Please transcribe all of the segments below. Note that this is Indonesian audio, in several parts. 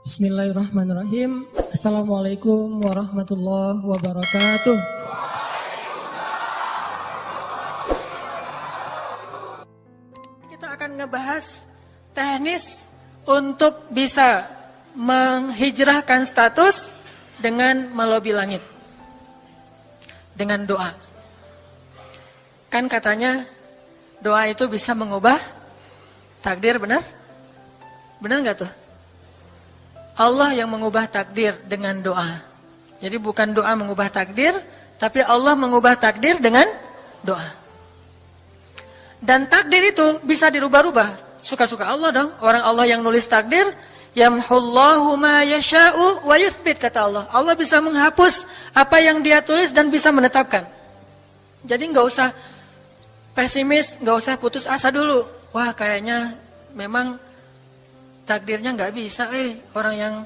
Bismillahirrahmanirrahim. Assalamualaikum warahmatullahi wabarakatuh. Kita akan ngebahas teknis untuk bisa menghijrahkan status dengan melobi langit. Dengan doa. Kan katanya doa itu bisa mengubah takdir, benar? Benar nggak tuh? Allah yang mengubah takdir dengan doa. Jadi bukan doa mengubah takdir, tapi Allah mengubah takdir dengan doa. Dan takdir itu bisa dirubah-rubah. Suka-suka Allah dong. Orang Allah yang nulis takdir, yamhullahu ma yasha'u wa yuthbit, kata Allah. Allah bisa menghapus apa yang Dia tulis dan bisa menetapkan. Jadi nggak usah pesimis, nggak usah putus asa dulu. Wah, kayaknya memang takdirnya nggak bisa, orang yang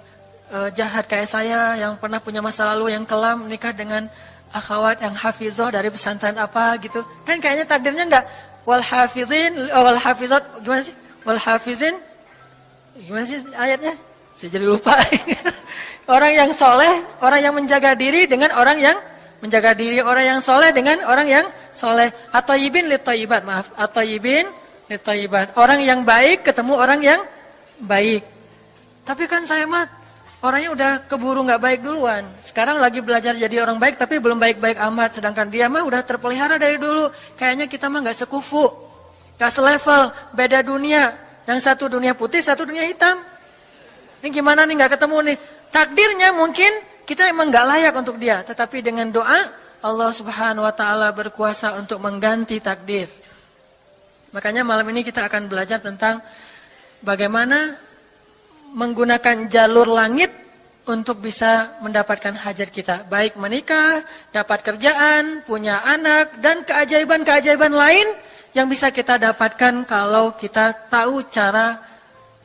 jahat kayak saya, yang pernah punya masa lalu yang kelam, nikah dengan akhwat yang hafizoh dari pesantren apa gitu. Kan kayaknya takdirnya nggak. Wal hafizin, wal hafizat, gimana sih? Wal hafizin, gimana sih ayatnya? Saya jadi lupa. Orang yang soleh, orang yang menjaga diri dengan orang yang menjaga diri, orang yang soleh dengan orang yang soleh. At-thayyibin lit-thayyibat, maaf. At-thayyibin lit-thayyibat. Orang yang baik ketemu orang yang baik. Tapi kan saya mah orangnya udah keburu nggak baik duluan. Sekarang lagi belajar jadi orang baik tapi belum baik-baik amat. Sedangkan dia mah udah terpelihara dari dulu. Kayaknya kita mah nggak sekufu, nggak selevel, beda dunia. Yang satu dunia putih, satu dunia hitam. Ini gimana nih nggak ketemu nih? Takdirnya mungkin kita emang nggak layak untuk dia. Tetapi dengan doa Allah Subhanahu Wa Taala berkuasa untuk mengganti takdir. Makanya malam ini kita akan belajar tentang bagaimana menggunakan jalur langit untuk bisa mendapatkan hajat kita. Baik menikah, dapat kerjaan, punya anak, dan keajaiban-keajaiban lain yang bisa kita dapatkan kalau kita tahu cara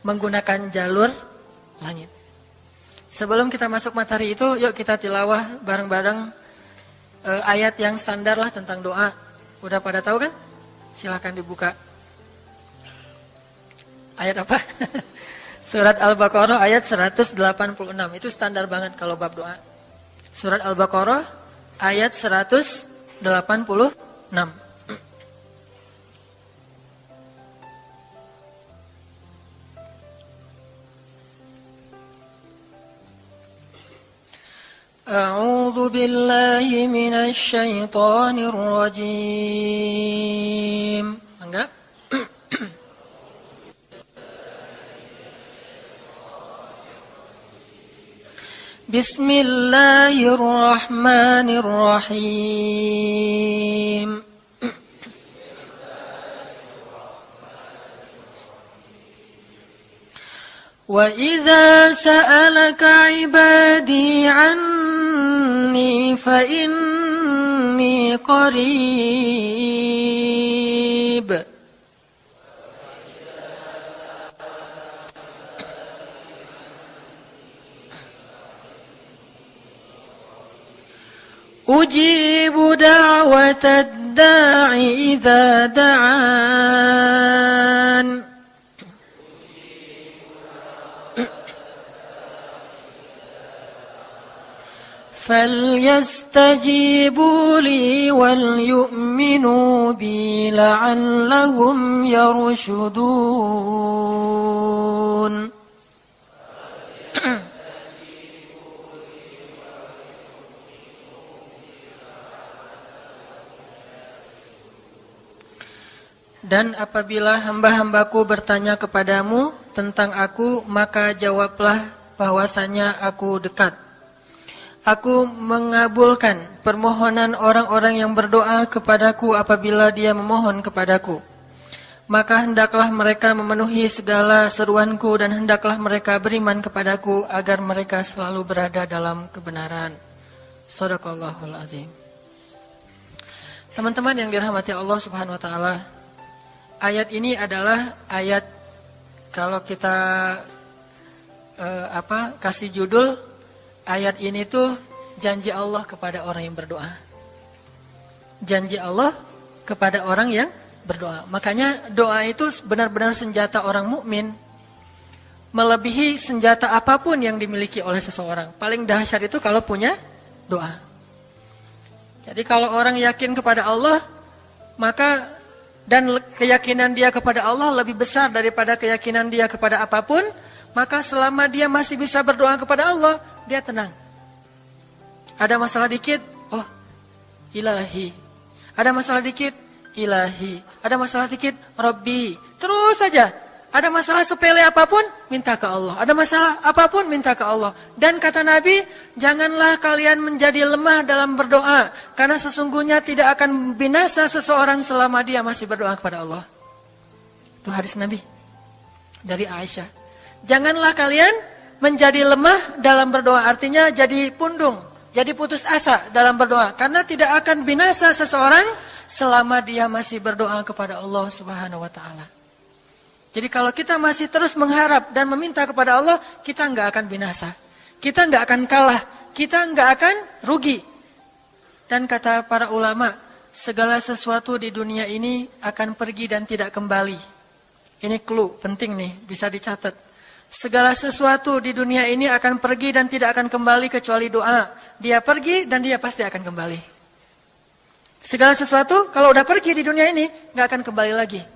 menggunakan jalur langit. Sebelum kita masuk materi itu, yuk kita tilawah bareng-bareng ayat yang standar lah tentang doa. Udah pada tahu kan? Silakan dibuka. Ayat apa? Surat Al-Baqarah ayat 186. Itu standar banget kalau bab doa. Surat Al-Baqarah ayat 186. A'udzu billahi minasy syaithanir rajim. Enggak? Bismillahirrahmanirrahim. Wa idza sa'alaka 'ibadi 'anni fa inni qarib. Ujibu da'watad da'i idza da'an. Falyastajibu li wal yu'minu bi la'allahum yarshudun. Dan apabila hamba-hambaku bertanya kepadamu tentang aku, maka jawablah bahwasanya aku dekat. Aku mengabulkan permohonan orang-orang yang berdoa kepadaku apabila dia memohon kepadaku. Maka hendaklah mereka memenuhi segala seruanku dan hendaklah mereka beriman kepadaku agar mereka selalu berada dalam kebenaran. Shadaqallahul azim. Teman-teman yang dirahmati Allah Subhanahu wa taala, ayat ini adalah ayat kalau kita kasih judul ayat ini tuh janji Allah kepada orang yang berdoa. Janji Allah kepada orang yang berdoa. Makanya doa itu benar-benar senjata orang mukmin. melebihi senjata apapun yang dimiliki oleh seseorang. Paling dahsyat itu kalau punya doa. Jadi kalau orang yakin kepada Allah, maka dan keyakinan dia kepada Allah lebih besar daripada keyakinan dia kepada apapun, maka selama dia masih bisa berdoa kepada Allah, dia tenang. Ada masalah dikit, oh ilahi. Ada masalah dikit, ilahi. Ada masalah dikit, Rabbi. Terus saja. Ada masalah sepele apapun, minta ke Allah. Ada masalah apapun, minta ke Allah. Dan kata Nabi, janganlah kalian menjadi lemah dalam berdoa. Karena sesungguhnya tidak akan binasa seseorang selama dia masih berdoa kepada Allah. Itu hadis Nabi. Dari Aisyah. Janganlah kalian menjadi lemah dalam berdoa. Artinya jadi pundung, jadi putus asa dalam berdoa. Karena tidak akan binasa seseorang selama dia masih berdoa kepada Allah Subhanahu wa ta'ala. Jadi kalau kita masih terus mengharap dan meminta kepada Allah, kita nggak akan binasa. Kita nggak akan kalah. Kita nggak akan rugi. Dan kata para ulama, segala sesuatu di dunia ini akan pergi dan tidak kembali. Ini clue penting nih, bisa dicatat. Segala sesuatu di dunia ini akan pergi dan tidak akan kembali kecuali doa. Dia pergi dan dia pasti akan kembali. Segala sesuatu kalau udah pergi di dunia ini nggak akan kembali lagi.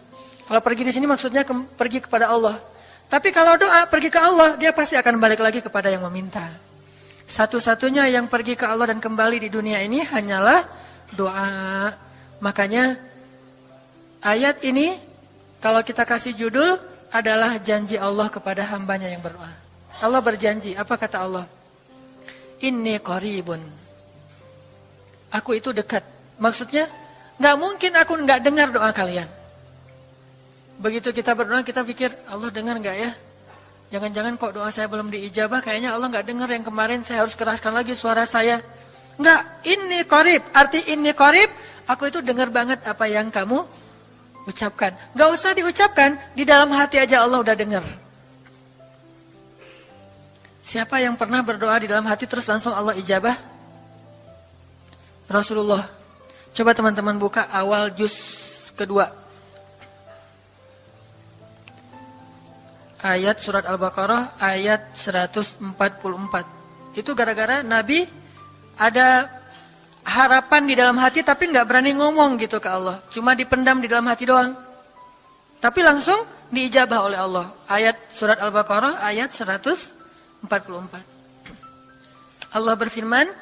Kalau pergi di sini maksudnya pergi kepada Allah. Tapi kalau doa pergi ke Allah, dia pasti akan balik lagi kepada yang meminta. Satu-satunya yang pergi ke Allah dan kembali di dunia ini hanyalah doa. Makanya ayat ini kalau kita kasih judul adalah janji Allah kepada hambanya yang berdoa. Allah berjanji, apa kata Allah? Inni qaribun. Aku itu dekat. Maksudnya nggak mungkin aku nggak dengar doa kalian. Begitu kita berdoa, kita pikir, Allah dengar nggak ya? Jangan-jangan kok doa saya belum diijabah, kayaknya Allah nggak dengar yang kemarin, saya harus keraskan lagi suara saya. Nggak, ini qarib. Arti ini qarib, aku itu dengar banget apa yang kamu ucapkan. Nggak usah diucapkan, di dalam hati aja Allah udah dengar. Siapa yang pernah berdoa di dalam hati terus langsung Allah ijabah? Rasulullah. Coba teman-teman buka awal juz kedua. Ayat surat Al-Baqarah ayat 144. Itu gara-gara Nabi ada harapan di dalam hati tapi nggak berani ngomong gitu ke Allah. Cuma dipendam di dalam hati doang. Tapi langsung diijabah oleh Allah. Ayat surat Al-Baqarah ayat 144. Allah berfirman,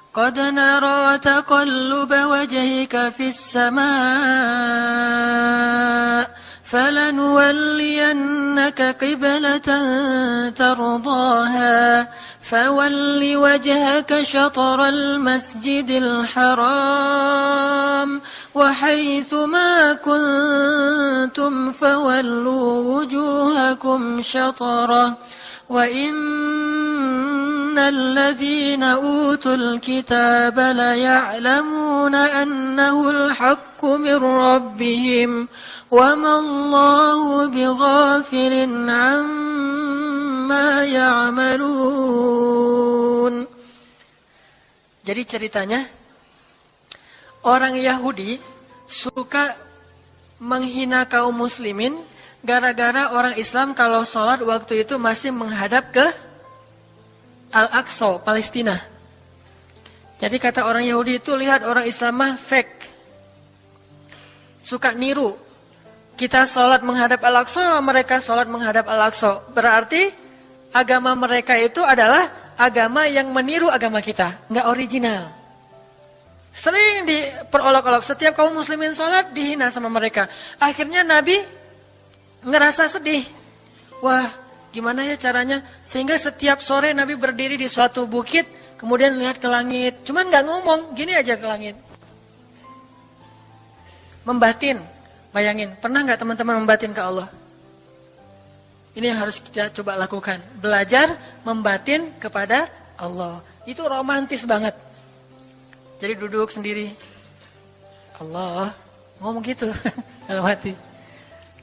"Qad nara taqalluba wajhika fis samaa." فَلَنُوَلِّيَنَّكَ قِبْلَةً تَرْضَاهَا فَوَلِّ وَجْهَكَ شَطْرَ الْمَسْجِدِ الْحَرَامِ وَحَيْثُ مَا كُنْتُمْ فَوَلُّوا وُجُوهَكُمْ شَطْرَهُ وَإِنَّ الَّذِينَ أُوتُوا الْكِتَابَ لَيَعْلَمُونَ أَنَّهُ الْحَقُّ مِنْ رَبِّهِمْ وَمَا اللَّهُ بِغَافِلٍ عَمَّا يَعْمَلُونَ. Jadi ceritanya, orang Yahudi suka menghina kaum muslimin gara-gara orang Islam kalau sholat waktu itu masih menghadap ke Al-Aqsa, Palestina. Jadi kata orang Yahudi itu, lihat orang Islam mah fake. Suka niru. Kita sholat menghadap Al-Aqsa, mereka sholat menghadap Al-Aqsa. Berarti agama mereka itu adalah agama yang meniru agama kita. Nggak original. Sering diperolok-olok. Setiap kaum muslimin sholat dihina sama mereka. Akhirnya Nabi ngerasa sedih. Wah, gimana ya caranya? Sehingga setiap sore Nabi berdiri di suatu bukit, kemudian lihat ke langit. Cuman nggak ngomong, gini aja ke langit. Membatin. Bayangin, pernah nggak teman-teman membatin ke Allah? Ini yang harus kita coba lakukan. Belajar membatin kepada Allah. Itu romantis banget. Jadi duduk sendiri. Allah, ngomong gitu dalam hati.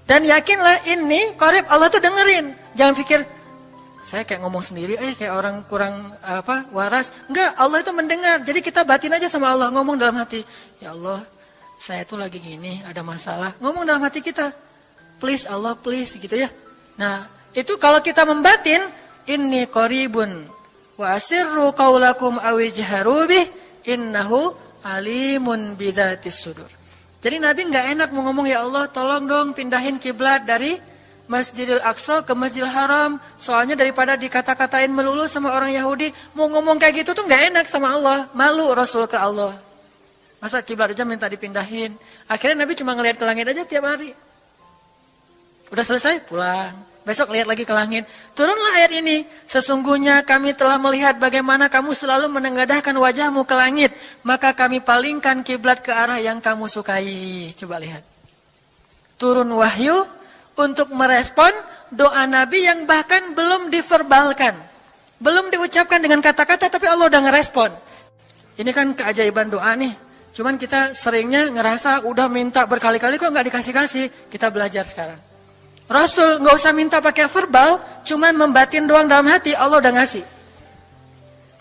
Dan yakinlah ini qarib, Allah tuh dengerin. Jangan pikir saya kayak ngomong sendiri, kayak orang kurang waras. Enggak, Allah itu mendengar. Jadi kita batin aja sama Allah, ngomong dalam hati. Ya Allah, saya tuh lagi gini, ada masalah. Ngomong dalam hati kita. Please Allah, please gitu ya. Nah, Itu kalau kita membatin, inni qaribun wa asirru qaulakum aw ijharu bih innahu alimun bidzatis sudur. Jadi Nabi nggak enak mau ngomong, ya Allah tolong dong pindahin kiblat dari Masjidil Aqsa ke Masjidil Haram. Soalnya daripada dikata-katain melulu sama orang Yahudi, mau ngomong kayak gitu tuh nggak enak sama Allah. Malu Rasul ke Allah. Masa kiblat aja minta dipindahin. Akhirnya Nabi cuma ngelihat ke langit aja tiap hari. Udah selesai, pulang. Besok lihat lagi ke langit. Turunlah ayat ini. Sesungguhnya kami telah melihat bagaimana kamu selalu menengadahkan wajahmu ke langit. Maka kami palingkan kiblat ke arah yang kamu sukai. Coba lihat. Turun wahyu untuk merespon doa Nabi yang bahkan belum diverbalkan. Belum diucapkan dengan kata-kata, tapi Allah udah ngerespon. Ini kan keajaiban doa nih. Cuman kita seringnya ngerasa udah minta berkali-kali kok nggak dikasih-kasih. Kita belajar sekarang. Rasul nggak usah minta pakai verbal, cuman membatin doang dalam hati, Allah udah ngasih.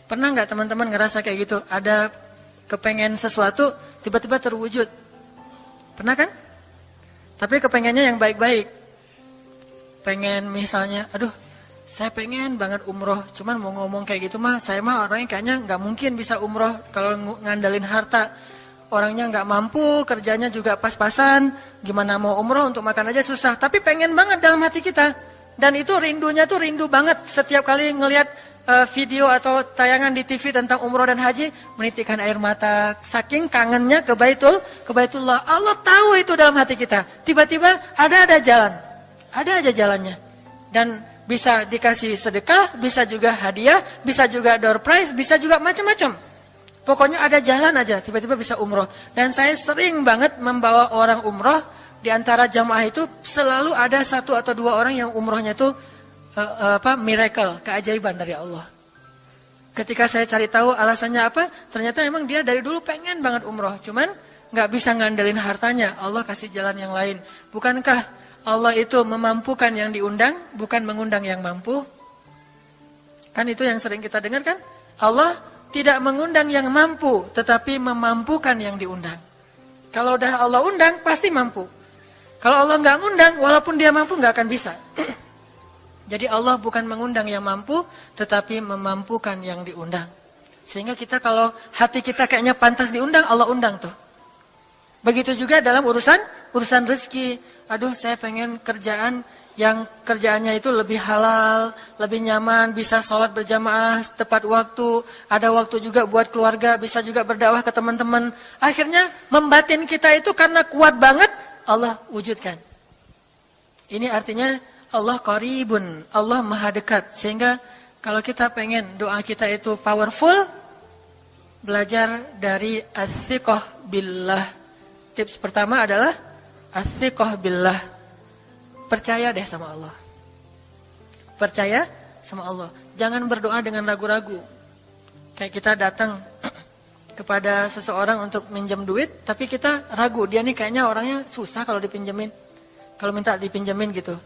Pernah nggak teman-teman ngerasa kayak gitu? Ada kepengen sesuatu, tiba-tiba terwujud. Pernah kan? Tapi kepengennya yang baik-baik. Pengen misalnya, aduh, saya pengen banget umroh, cuman mau ngomong kayak gitu mah, saya mah orangnya kayaknya nggak mungkin bisa umroh kalau ngandalin harta. Orangnya nggak mampu, kerjanya juga pas-pasan, gimana mau umroh untuk makan aja susah. Tapi pengen banget dalam hati kita. Dan itu rindunya tuh rindu banget. Setiap kali ngelihat video atau tayangan di TV tentang umroh dan haji, menitikkan air mata. Saking kangennya ke Baitullah. Allah tahu itu dalam hati kita. Tiba-tiba ada jalan. Ada aja jalannya. Dan bisa dikasih sedekah, bisa juga hadiah, bisa juga door prize, bisa juga macam-macam. Pokoknya ada jalan aja, tiba-tiba bisa umroh. Dan saya sering banget membawa orang umroh. Di antara jamaah itu selalu ada 1 atau 2 orang yang umrohnya itu miracle, keajaiban dari Allah. Ketika saya cari tahu alasannya apa, ternyata emang dia dari dulu pengen banget umroh. Cuman nggak bisa ngandelin hartanya, Allah kasih jalan yang lain. Bukankah Allah itu memampukan yang diundang, bukan mengundang yang mampu? Kan itu yang sering kita dengar kan? Allah tidak mengundang yang mampu, tetapi memampukan yang diundang. Kalau udah Allah undang, pasti mampu. Kalau Allah nggak ngundang, walaupun dia mampu nggak akan bisa. Jadi Allah bukan mengundang yang mampu, tetapi memampukan yang diundang. Sehingga kita kalau hati kita kayaknya pantas diundang, Allah undang tuh. Begitu juga dalam urusan rezeki. Aduh, saya pengen kerjaan yang kerjaannya itu lebih halal, lebih nyaman, bisa sholat berjamaah tepat waktu, ada waktu juga buat keluarga, bisa juga berdakwah ke teman-teman. Akhirnya membatin kita itu karena kuat banget, Allah wujudkan. Ini artinya Allah qaribun, Allah maha dekat. Sehingga kalau kita pengen doa kita itu powerful, belajar dari as-siqah billah. Tips pertama adalah as-siqah billah. Percaya deh sama Allah. Percaya sama Allah. Jangan berdoa dengan ragu-ragu. Kayak kita datang kepada seseorang untuk minjem duit, tapi kita ragu. Dia nih kayaknya orangnya susah kalau dipinjemin. Kalau minta dipinjemin gitu.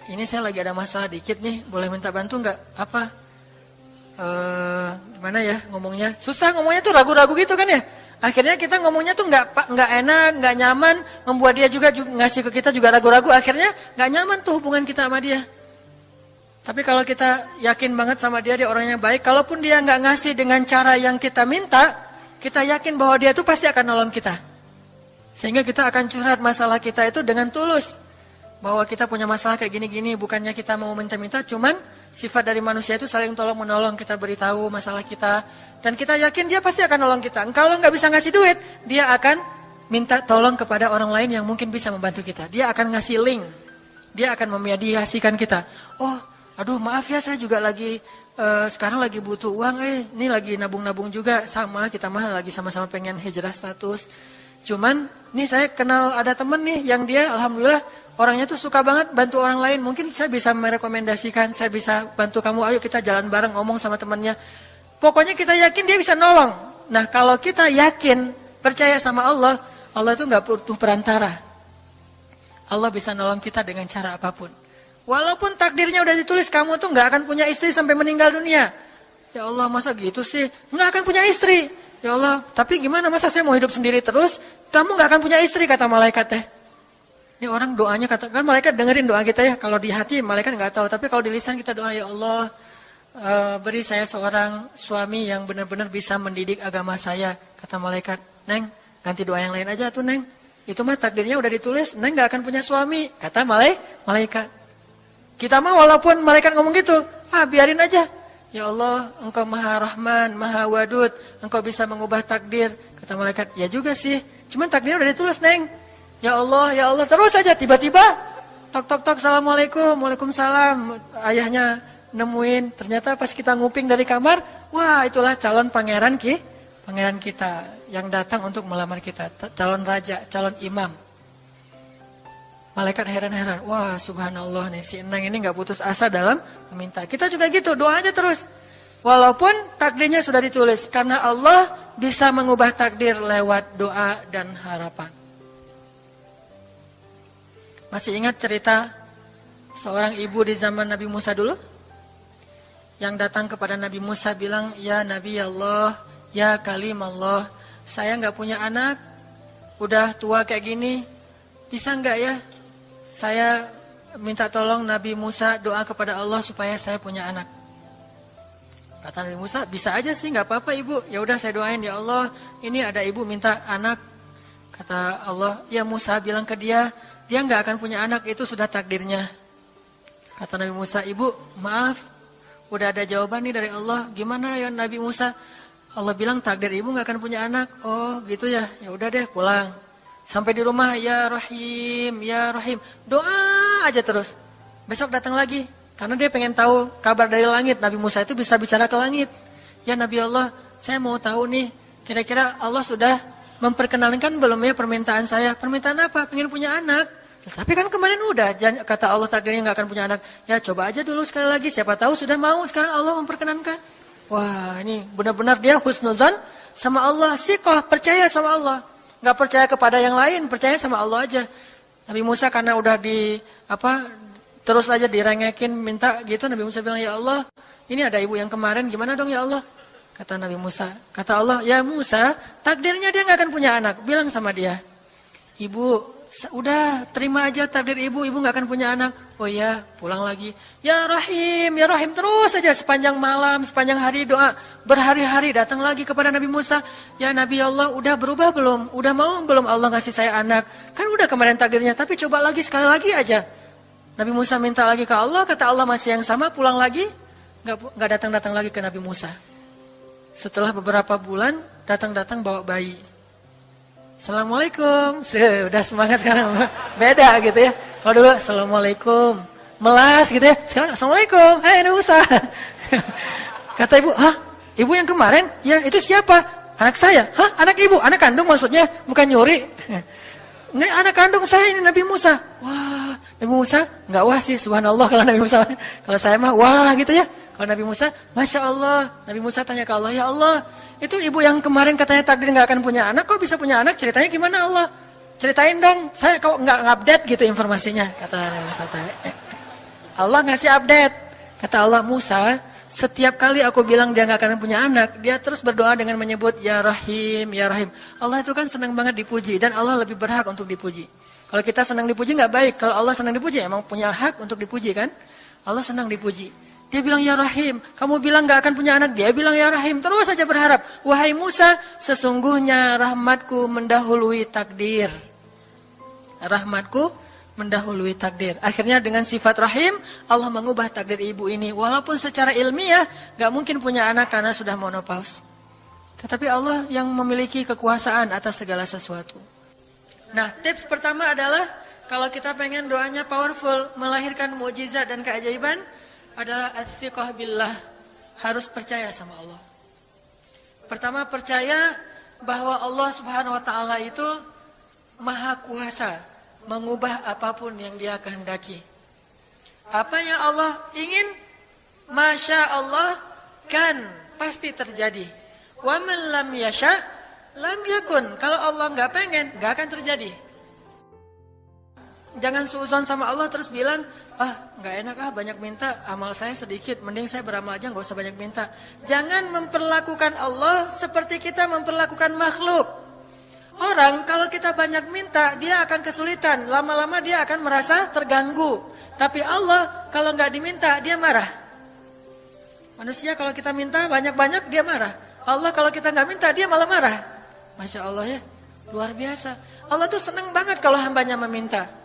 Ini saya lagi ada masalah dikit nih. Boleh minta bantu nggak? Apa? Gimana ya ngomongnya? Susah ngomongnya tuh ragu-ragu gitu kan ya? Akhirnya kita ngomongnya tuh nggak enak, nggak nyaman, membuat dia juga ngasih ke kita juga ragu-ragu. Akhirnya nggak nyaman tuh hubungan kita sama dia. Tapi kalau kita yakin banget sama dia orangnya baik, kalaupun dia nggak ngasih dengan cara yang kita minta, kita yakin bahwa dia tuh pasti akan nolong kita. Sehingga kita akan curhat masalah kita itu dengan tulus. Bahwa kita punya masalah kayak gini-gini, bukannya kita mau minta-minta, cuman sifat dari manusia itu saling tolong-menolong, kita beritahu masalah kita. Dan kita yakin dia pasti akan nolong kita. Kalau nggak bisa ngasih duit, dia akan minta tolong kepada orang lain yang mungkin bisa membantu kita. Dia akan ngasih link. Dia akan memediasikan kita. Oh, aduh maaf ya saya juga lagi, sekarang lagi butuh uang. Ini lagi nabung-nabung juga. Sama, kita mah lagi sama-sama pengen hijrah status. Cuman, nih saya kenal ada temen nih yang dia alhamdulillah orangnya tuh suka banget bantu orang lain. Mungkin saya bisa merekomendasikan, saya bisa bantu kamu, ayo kita jalan bareng ngomong sama temannya. Pokoknya kita yakin dia bisa nolong. Nah kalau kita yakin, percaya sama Allah, Allah itu gak butuh perantara. Allah bisa nolong kita dengan cara apapun. Walaupun takdirnya udah ditulis, kamu tuh gak akan punya istri sampai meninggal dunia. Ya Allah masa gitu sih, gak akan punya istri. Ya Allah, tapi gimana masa saya mau hidup sendiri terus, kamu gak akan punya istri kata malaikat teh. Ini orang doanya katakan malaikat dengerin doa kita ya. Kalau di hati malaikat nggak tahu, tapi kalau di lisan kita doa, ya Allah, beri saya seorang suami yang benar-benar bisa mendidik agama saya. Kata malaikat, Neng, ganti doa yang lain aja tuh Neng. Itu mah takdirnya udah ditulis, Neng nggak akan punya suami. Kata malaikat. Kita mah walaupun malaikat ngomong gitu, biarin aja. Ya Allah, Engkau Maha Rahman, Maha Wadud, Engkau bisa mengubah takdir. Kata malaikat, ya juga sih. Cuman takdirnya udah ditulis Neng. Ya Allah, terus aja tiba-tiba tok, Assalamualaikum, Waalaikumsalam. Ayahnya nemuin, ternyata pas kita nguping dari kamar, wah itulah calon pangeran kita yang datang untuk melamar kita, calon raja, calon imam. Malaikat heran-heran, wah subhanallah nih, si Enang ini gak putus asa dalam meminta. Kita juga gitu, doa aja terus. Walaupun takdirnya sudah ditulis, karena Allah bisa mengubah takdir lewat doa dan harapan. Masih ingat cerita seorang ibu di zaman Nabi Musa dulu? Yang datang kepada Nabi Musa bilang, ya Nabi Allah, ya Kalim Allah, saya gak punya anak, udah tua kayak gini, bisa gak ya? Saya minta tolong Nabi Musa doa kepada Allah supaya saya punya anak. Kata Nabi Musa, bisa aja sih, gak apa-apa ibu. Ya udah saya doain, ya Allah, ini ada ibu minta anak. Kata Allah, ya Musa bilang ke dia gak akan punya anak, itu sudah takdirnya. Kata Nabi Musa, ibu maaf, udah ada jawaban nih dari Allah. Gimana ya Nabi Musa? Allah bilang takdir ibu gak akan punya anak. Oh gitu ya, ya udah deh pulang. Sampai di rumah, ya Rahim, ya Rahim. Doa aja terus. Besok datang lagi. Karena dia pengen tahu kabar dari langit. Nabi Musa itu bisa bicara ke langit. Ya Nabi Allah, saya mau tahu nih, kira-kira Allah sudah memperkenalkan belum ya permintaan saya? Permintaan apa? Pengen punya anak. Tapi kan kemarin udah, kata Allah takdirnya gak akan punya anak. Ya coba aja dulu sekali lagi, siapa tahu sudah mau, sekarang Allah memperkenankan. Wah ini benar-benar dia husnuzan sama Allah. Siqah, percaya sama Allah. Gak percaya kepada yang lain, percaya sama Allah aja. Nabi Musa karena udah terus aja direngekin minta gitu. Nabi Musa bilang, ya Allah, ini ada ibu yang kemarin, gimana dong ya Allah? Kata Nabi Musa, kata Allah, ya Musa, takdirnya dia gak akan punya anak. Bilang sama dia, ibu, udah terima aja takdir ibu gak akan punya anak. Oh iya, pulang lagi. Ya Rahim, terus aja sepanjang malam, sepanjang hari doa. Berhari-hari datang lagi kepada Nabi Musa. Ya Nabi Allah, udah berubah belum? Udah mau belum Allah ngasih saya anak? Kan udah kemarin takdirnya, tapi coba lagi, sekali lagi aja. Nabi Musa minta lagi ke Allah, kata Allah masih yang sama, pulang lagi. Gak datang-datang lagi ke Nabi Musa. Setelah beberapa bulan, datang-datang bawa bayi. Assalamualaikum. Udah semangat sekarang. Beda gitu ya. Kalau dulu Assalamualaikum. Melas gitu ya. Sekarang Assalamualaikum. Hai Nabi Musa. Kata ibu, ibu yang kemarin? Ya itu siapa? Anak saya. Anak ibu? Anak kandung maksudnya? Bukan nyuri. Nggak, anak kandung saya ini Nabi Musa. Wah, Nabi Musa nggak wah sih, subhanallah kalau Nabi Musa. Kalau saya mah wah gitu ya. Kalau Nabi Musa, Masya Allah. Nabi Musa tanya ke Allah, ya Allah, itu ibu yang kemarin katanya takdir nggak akan punya anak, kok bisa punya anak? Ceritanya gimana Allah? Ceritain dong, saya kok nggak update gitu informasinya, kata Nabi Musa. Allah ngasih update. Kata Allah, Musa, setiap kali aku bilang dia nggak akan punya anak, dia terus berdoa dengan menyebut Ya Rahim, Ya Rahim. Allah itu kan senang banget dipuji, dan Allah lebih berhak untuk dipuji. Kalau kita senang dipuji nggak baik, kalau Allah senang dipuji, emang punya hak untuk dipuji kan? Allah senang dipuji. Dia bilang Ya Rahim, kamu bilang gak akan punya anak, dia bilang Ya Rahim, terus saja berharap. Wahai Musa, sesungguhnya rahmatku mendahului takdir. Rahmatku mendahului takdir. Akhirnya dengan sifat Rahim, Allah mengubah takdir ibu ini. Walaupun secara ilmiah gak mungkin punya anak karena sudah menopause. Tetapi Allah yang memiliki kekuasaan atas segala sesuatu. Nah, tips pertama adalah kalau kita pengen doanya powerful, melahirkan mukjizat dan keajaiban, adalah as-siqah billah, harus percaya sama Allah. Pertama, percaya bahwa Allah Subhanahu wa taala itu Maha Kuasa mengubah apapun yang Dia kehendaki. Apa yang Allah ingin, Masya Allah kan pasti terjadi. Wa man lam yasha lam yakun. Kalau Allah nggak pengen, nggak akan terjadi. Jangan suuzon sama Allah terus bilang, nggak enak banyak minta, amal saya sedikit, mending saya beramal aja nggak usah banyak minta. Jangan memperlakukan Allah seperti kita memperlakukan makhluk. orang kalau kita banyak minta, dia akan kesulitan. Lama-lama dia akan merasa terganggu. Tapi Allah kalau nggak diminta, dia marah. Manusia kalau kita minta banyak-banyak, dia marah. Allah kalau kita nggak minta, dia malah marah. Masya Allah ya, luar biasa. Allah tuh senang banget kalau hambanya meminta.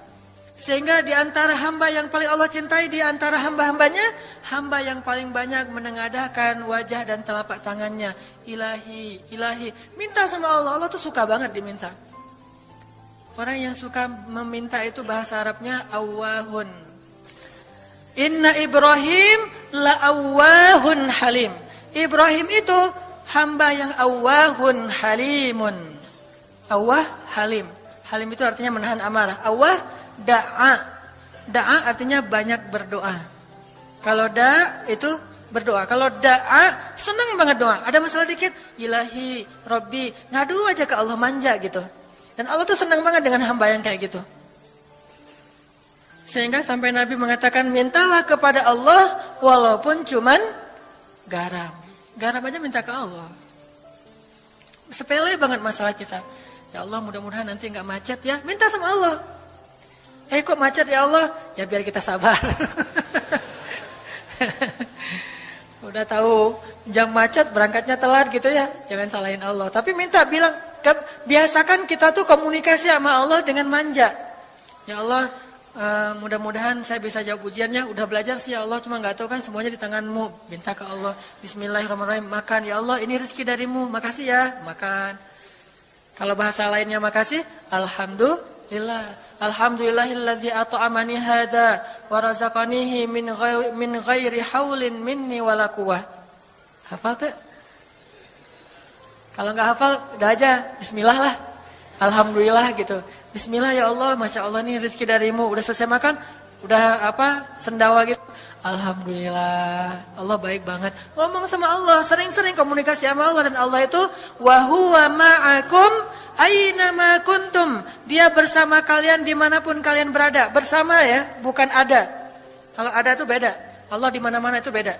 Sehingga di antara hamba yang paling Allah cintai, di antara hamba-hambanya, hamba yang paling banyak menengadahkan wajah dan telapak tangannya. Ilahi, ilahi. Minta sama Allah, Allah tuh suka banget diminta. Orang yang suka meminta itu bahasa Arabnya awwahun. Inna Ibrahim la'awwahun halim. Ibrahim itu hamba yang awwahun halimun. Awwah, halim. Halim itu artinya menahan amarah. Awwah, da'a. Da'a artinya banyak berdoa. Kalau da' itu berdoa. Kalau da'a senang banget doa. Ada masalah dikit, ilahi, Rabbi, ngadu aja ke Allah, manja gitu. Dan Allah tuh senang banget dengan hamba yang kayak gitu. Sehingga sampai Nabi mengatakan, mintalah kepada Allah walaupun cuman garam. Garam aja minta ke Allah. Sepele banget masalah kita. Ya Allah, mudah-mudahan nanti nggak macet ya. Minta sama Allah. Kok macet ya Allah? Ya biar kita sabar. Udah tahu jam macet berangkatnya telat gitu ya. Jangan salahin Allah. Tapi minta, bilang, biasakan kita tuh komunikasi sama Allah dengan manja. Ya Allah, mudah-mudahan saya bisa jawab ujiannya. Udah belajar sih ya Allah, cuma nggak tahu kan semuanya di tanganmu. Minta ke Allah. Bismillahirrahmanirrahim. Makan ya Allah, ini rezeki darimu. Makasih ya, makan. Kalau bahasa lainnya makasih, alhamdulillah. Alhamdulillahilladzi at'amani hadza wa razaqanihi min ghairi haulin minni wala quwwah. Hafal tuh? Kalau enggak hafal, udah aja bismillah lah. Alhamdulillah gitu. Bismillah ya Allah, Masya Allah ini rezeki darimu. Udah selesai makan, udah sendawa gitu. Alhamdulillah, Allah baik banget. Ngomong sama Allah, sering-sering komunikasi sama Allah. Dan Allah itu wa huwa ma'akum aina ma kuntum. Dia bersama kalian dimanapun kalian berada. Bersama ya, bukan ada. Kalau ada itu beda. Allah di mana-mana itu beda.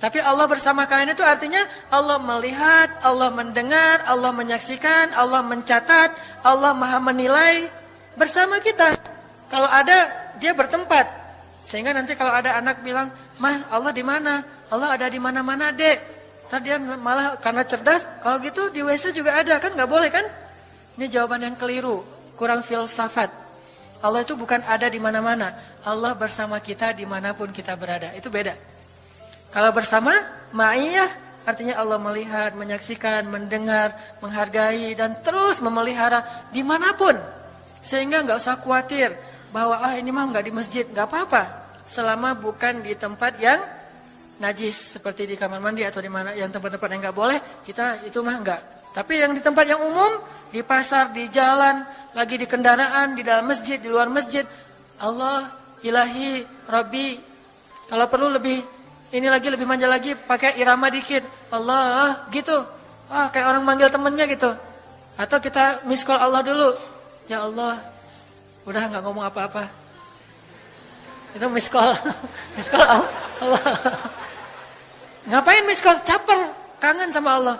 Tapi Allah bersama kalian itu artinya Allah melihat, Allah mendengar, Allah menyaksikan, Allah mencatat, Allah maha menilai bersama kita. Kalau ada, dia bertempat. Sehingga nanti kalau ada anak bilang, "Mah, Allah di mana?" Allah ada di mana-mana, Dek. Ntar dia malah karena cerdas, kalau gitu di WC juga ada, kan nggak boleh kan? Ini jawaban yang keliru, kurang filsafat. Allah itu bukan ada di mana-mana. Allah bersama kita dimanapun kita berada. Itu beda. Kalau bersama, ma'iyah, artinya Allah melihat, menyaksikan, mendengar, menghargai, dan terus memelihara dimanapun. Sehingga nggak usah khawatir bahwa ini mah nggak di masjid, nggak apa-apa. Selama bukan di tempat yang najis, seperti di kamar mandi atau di mana yang tempat-tempat yang nggak boleh, kita itu mah nggak. Tapi yang di tempat yang umum, di pasar, di jalan, lagi di kendaraan, di dalam masjid, di luar masjid, Allah, ilahi, Rabbi. Kalau perlu lebih manja lagi, pakai irama dikit. Allah, gitu. Kayak orang manggil temennya gitu. Atau kita miss call Allah dulu. Ya Allah, udah nggak ngomong apa-apa. Itu miss call. Miss call Allah. Ngapain miss call? Caper, kangen sama Allah.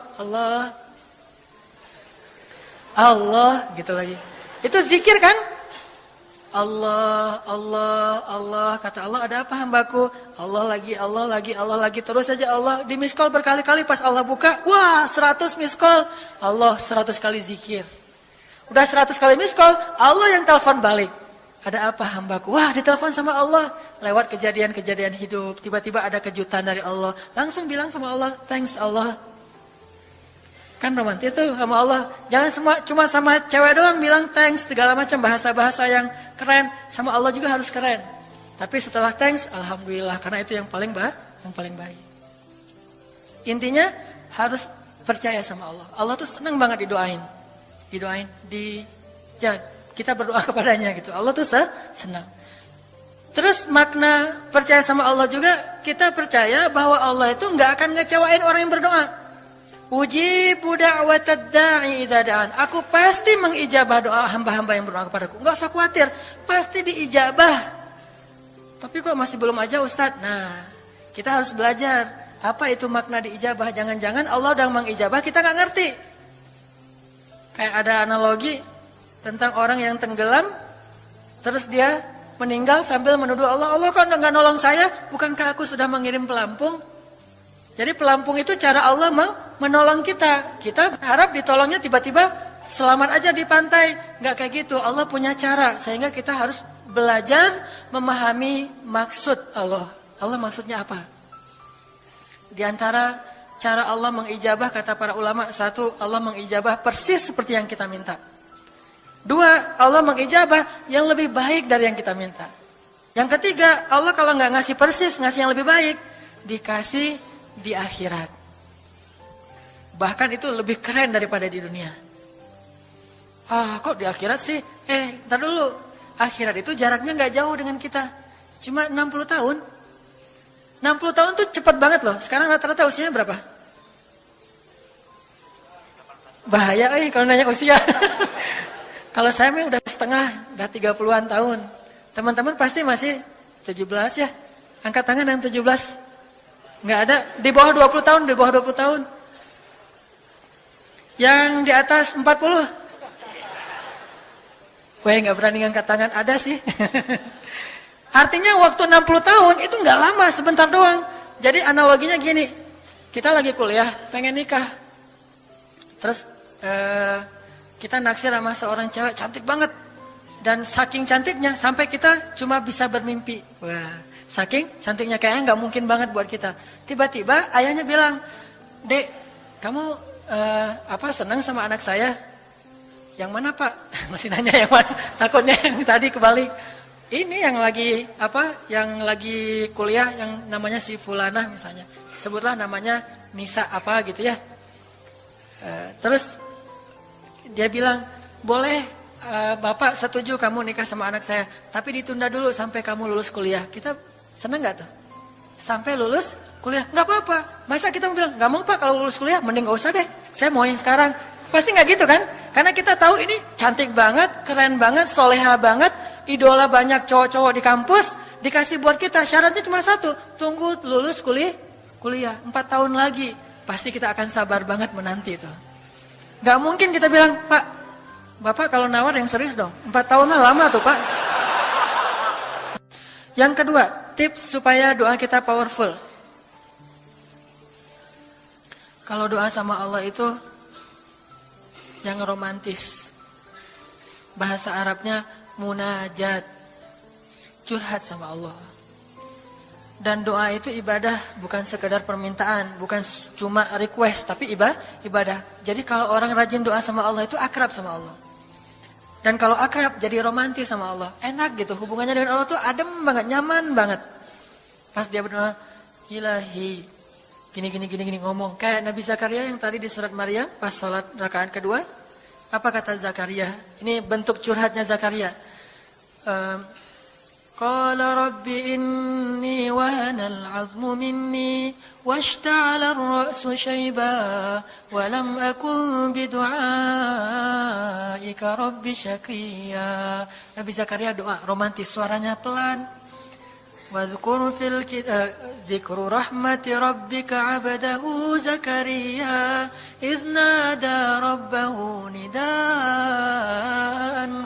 Allah, gitu lagi. Itu zikir kan? Allah, kata Allah, ada apa hambaku? Allah lagi, terus saja Allah. Di miss call berkali-kali, pas Allah buka, wah 100 miss call. Allah 100 kali zikir. Udah 100 kali miss call, Allah yang telepon balik. Ada apa hambaku? Wah, ditelepon sama Allah. Lewat kejadian-kejadian hidup, tiba-tiba ada kejutan dari Allah. Langsung bilang sama Allah, thanks Allah. Kan romantis tuh sama Allah. Jangan cuma sama cewek doang bilang thanks, segala macam bahasa-bahasa yang keren. Sama Allah juga harus keren. Tapi setelah thanks, alhamdulillah, karena itu yang paling baik. Intinya harus percaya sama Allah. Allah tuh senang banget didoain. Kita berdoa kepadanya gitu. Allah tuh senang. Terus makna percaya sama Allah juga, kita percaya bahwa Allah itu nggak akan ngecewain orang yang berdoa. Ujibu da'watad da'i idza da'an. Aku pasti mengijabah doa hamba-hamba yang berdoa kepadaku. Enggak usah khawatir, pasti diijabah. Tapi kok masih belum aja Ustaz? Nah, kita harus belajar apa itu makna diijabah. Jangan-jangan Allah udah mengijabah, kita enggak ngerti. Kayak ada analogi tentang orang yang tenggelam, terus dia meninggal sambil menuduh Allah, Allah kok nggak nolong saya, bukankah aku sudah mengirim pelampung? Jadi pelampung itu cara Allah menolong kita. Kita berharap ditolongnya tiba-tiba selamat aja di pantai. Nggak kayak gitu, Allah punya cara. Sehingga kita harus belajar memahami maksud Allah. Allah maksudnya apa? Di antara cara Allah mengijabah, kata para ulama, satu, Allah mengijabah persis seperti yang kita minta. Dua, Allah mengijabah yang lebih baik dari yang kita minta. Yang ketiga, Allah kalau nggak ngasih persis, ngasih yang lebih baik, dikasih di akhirat. Bahkan itu lebih keren daripada di dunia. Kok di akhirat sih? Ntar dulu. Akhirat itu jaraknya nggak jauh dengan kita. Cuma 60 tahun. 60 tahun tuh cepat banget loh. Sekarang rata-rata usianya berapa? Bahaya kalau nanya usia. Kalau saya udah setengah, udah 30-an tahun. Teman-teman pasti masih 17 ya. Angkat tangan yang 17. Nggak ada, di bawah 20 tahun, di bawah 20 tahun. Yang di atas 40. Gue nggak berani ngangkat tangan, ada sih. Artinya waktu 60 tahun itu nggak lama, sebentar doang. Jadi analoginya gini, kita lagi kuliah, pengen nikah. Terus kita naksir sama seorang cewek cantik banget. Dan saking cantiknya sampai kita cuma bisa bermimpi. Wah. Saking cantiknya kayaknya nggak mungkin banget buat kita. Tiba-tiba ayahnya bilang, Dek, kamu senang sama anak saya? Yang mana Pak? Masih nanya yang mana? Takutnya yang tadi kebalik. Ini yang lagi Yang lagi kuliah yang namanya si Fulanah misalnya. Sebutlah namanya Nisa apa gitu ya. Terus dia bilang, boleh. Bapak setuju kamu nikah sama anak saya, tapi ditunda dulu sampai kamu lulus kuliah. Kita seneng gak tuh? Sampai lulus kuliah, gak apa-apa. Masa kita mau bilang, gak mau Pak kalau lulus kuliah, mending gak usah deh, saya mauin sekarang. Pasti gak gitu kan? Karena kita tahu ini cantik banget, keren banget, soleha banget, idola banyak cowok-cowok di kampus, dikasih buat kita. Syaratnya cuma satu, tunggu lulus kuliah 4 tahun lagi. Pasti kita akan sabar banget menanti itu. Gak mungkin kita bilang, Pak, Bapak kalau nawar yang serius dong, 4 tahun mah lama tuh Pak. Yang kedua, tips supaya doa kita powerful. Kalau doa sama Allah itu yang romantis. Bahasa Arabnya munajat. Curhat sama Allah. Dan doa itu ibadah, bukan sekedar permintaan, bukan cuma request, tapi ibadah. Jadi kalau orang rajin doa sama Allah itu akrab sama Allah. Dan kalau akrab jadi romantis sama Allah, enak gitu. Hubungannya dengan Allah tuh adem banget, nyaman banget. Pas dia berdoa, Ilahi, gini ngomong. Kayak Nabi Zakaria yang tadi di surat Maryam pas sholat rakaat kedua. Apa kata Zakaria? Ini bentuk curhatnya Zakaria. Qala rabbi inni wahanal azmu minni washta'ala ar-ra'su shayba wa lam akun bidu'aika rabbi syaqiyya. Nabi Zakaria doa romantis, suaranya pelan. Wadhkur fil dzikru rahmati rabbika 'abdahu Zakaria idz nada rabbahu nidaan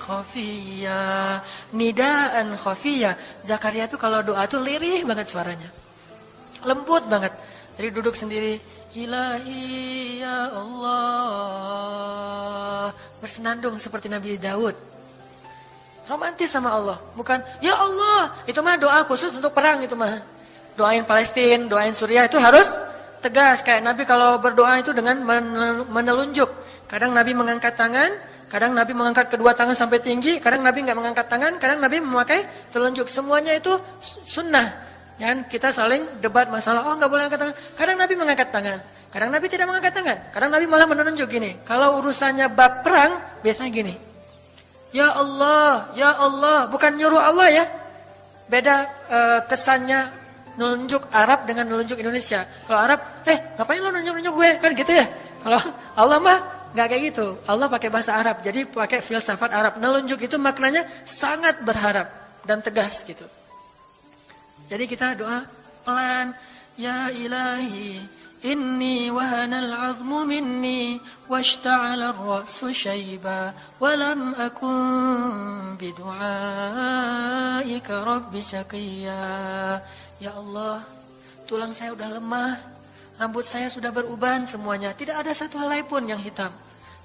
khafiyya. Nidaan khafiyya. Zakaria tuh kalau doa tuh lirih banget suaranya. Lembut banget. Jadi duduk sendiri, Ilahi ya Allah. Bersenandung seperti Nabi Daud. Romantis sama Allah, bukan ya Allah, itu mah doa khusus untuk perang itu mah. Doain Palestina, doain Suriah itu harus tegas. Kayak Nabi kalau berdoa itu dengan menelunjuk. Kadang Nabi mengangkat tangan, kadang Nabi mengangkat kedua tangan sampai tinggi, kadang Nabi nggak mengangkat tangan, kadang Nabi memakai telunjuk. Semuanya itu sunnah. Jangan kita saling debat masalah, nggak boleh angkat tangan. Kadang Nabi mengangkat tangan, kadang Nabi tidak mengangkat tangan, kadang Nabi malah menunjuk gini. Kalau urusannya bab perang, biasanya gini. Ya Allah, bukan nyuruh Allah ya. Beda kesannya nunjuk Arab dengan nunjuk Indonesia. Kalau Arab, ngapain lo nunjuk gue? Kan gitu ya. Kalau Allah mah nggak kayak gitu. Allah pakai bahasa Arab, jadi pakai filsafat Arab. Nunjuk itu maknanya sangat berharap dan tegas gitu. Jadi kita doa pelan, Ya Ilahi, إني وهن العظم مني واشتعل الرأس شيبا ولم أكن بدعائك رب شقيا. Ya Allah, tulang saya udah lemah, rambut saya sudah beruban semuanya, tidak ada satu helai pun yang hitam.